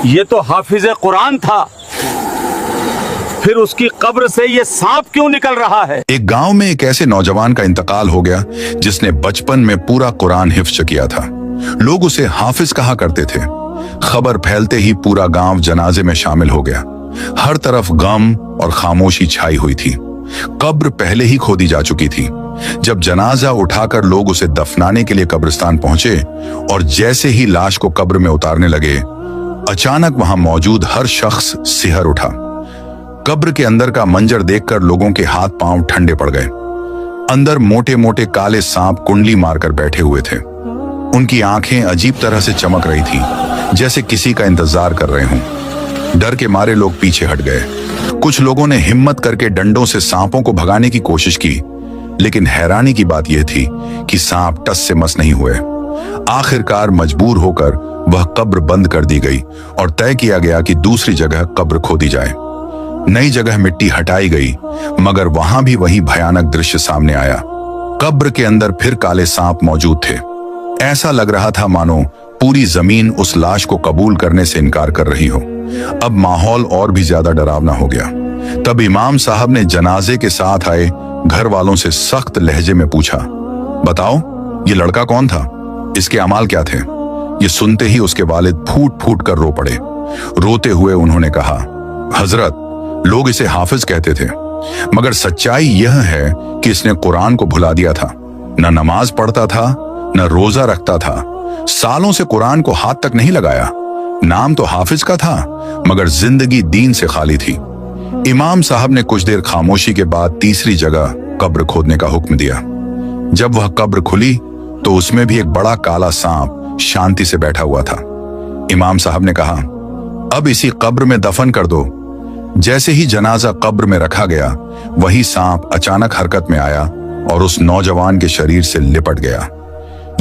ये तो हाफिज कुरान था, फिर उसकी कब्र से ये सांप क्यों निकल रहा है? एक गांव में एक ऐसे नौजवान का इंतकाल हो गया जिसने बचपन में पूरा कुरान हिफ्ज किया था। लोग उसे हाफिज कहा करते थे। खबर फैलते ही पूरा गांव जनाजे में शामिल हो गया। हर तरफ गम और खामोशी छाई हुई थी। कब्र पहले ही खोदी जा चुकी थी। जब जनाजा उठाकर लोग उसे दफनाने के लिए कब्रिस्तान पहुंचे और जैसे ही लाश को कब्र में उतारने लगे, अचानक वहां मौजूद हर शख्स सिहर उठा। कब्र के अंदर का मंजर देखकर लोगों के हाथ पांव ठंडे पड़ गए। अंदर मोटे मोटे काले सांप कुंडली मारकर बैठे हुए थे। उनकी आंखें अजीब तरह से चमक रही थी, जैसे किसी का इंतजार कर रहे हों। डर के मारे लोग पीछे हट गए। कुछ लोगों ने हिम्मत करके डंडों से सांपों को भगाने की कोशिश की, लेकिन हैरानी की बात यह थी कि सांप टस से मस नहीं हुए। आखिरकार मजबूर होकर वह कब्र बंद कर दी गई और तय किया गया कि दूसरी जगह कब्र खोदी जाए। नई जगह मिट्टी हटाई गई, मगर वहां भी वही भयानक दृश्य सामने आया। कब्र के अंदर फिर काले सांप मौजूद थे। ऐसा लग रहा था मानो पूरी जमीन उस लाश को कबूल करने से इनकार कर रही हो। अब माहौल और भी ज्यादा डरावना हो गया। तब इमाम साहब ने जनाजे के साथ आए घर वालों से सख्त लहजे में पूछा, बताओ ये लड़का कौन था, इसके अमाल क्या थे? ये सुनते ही उसके वालिद फूट फूट कर रो पड़े। रोते हुए उन्होंने कहा, हजरत, लोग इसे हाफिज कहते थे, मगर सच्चाई यह है कि इसने कुरान को भुला दिया था। न नमाज पढ़ता था, न रोजा रखता था। सालों से कुरान को हाथ तक नहीं लगाया। नाम तो हाफिज का था, मगर जिंदगी दीन से खाली थी। इमाम साहब ने कुछ देर खामोशी के बाद तीसरी जगह कब्र खोदने का हुक्म दिया। जब वह कब्र खुली तो उसमें भी एक बड़ा काला सांप शांति से बैठा हुआ था। इमाम साहब ने कहा, अब इसी कब्र में दफन कर दो। जैसे ही जनाजा कब्र में रखा गया, वही सांप अचानक हरकत में आया और उस नौजवान के शरीर से लिपट गया।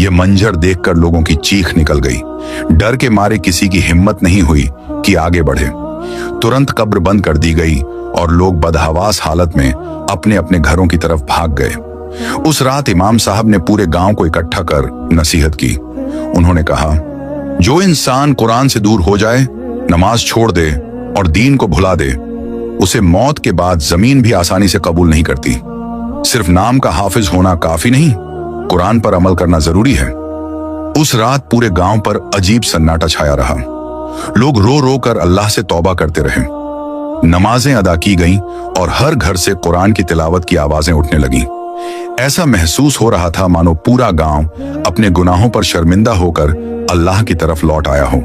यह मंजर देखकर लोगों की चीख निकल गई। डर के मारे किसी की हिम्मत नहीं हुई कि आगे बढ़े। तुरंत कब्र बंद कर दी गई और लोग बदहवास हालत में अपने अपने घरों की तरफ भाग गए। उस रात इमाम साहब ने पूरे गांव को इकट्ठा कर नसीहत की। उन्होंने कहा, जो इंसान कुरान से दूर हो जाए, नमाज छोड़ दे और दीन को भुला दे, उसे मौत के बाद जमीन भी आसानी से कबूल नहीं करती। सिर्फ नाम का हाफिज होना काफी नहीं, कुरान पर अमल करना जरूरी है। उस रात पूरे गांव पर अजीब सन्नाटा छाया रहा। लोग रो रो कर अल्लाह से तौबा करते रहे। नमाजें अदा की गईं और हर घर से कुरान की तिलावत की आवाजें उठने लगीं। ऐसा महसूस हो रहा था मानो पूरा गांव अपने गुनाहों पर शर्मिंदा होकर अल्लाह की तरफ लौट आया हो।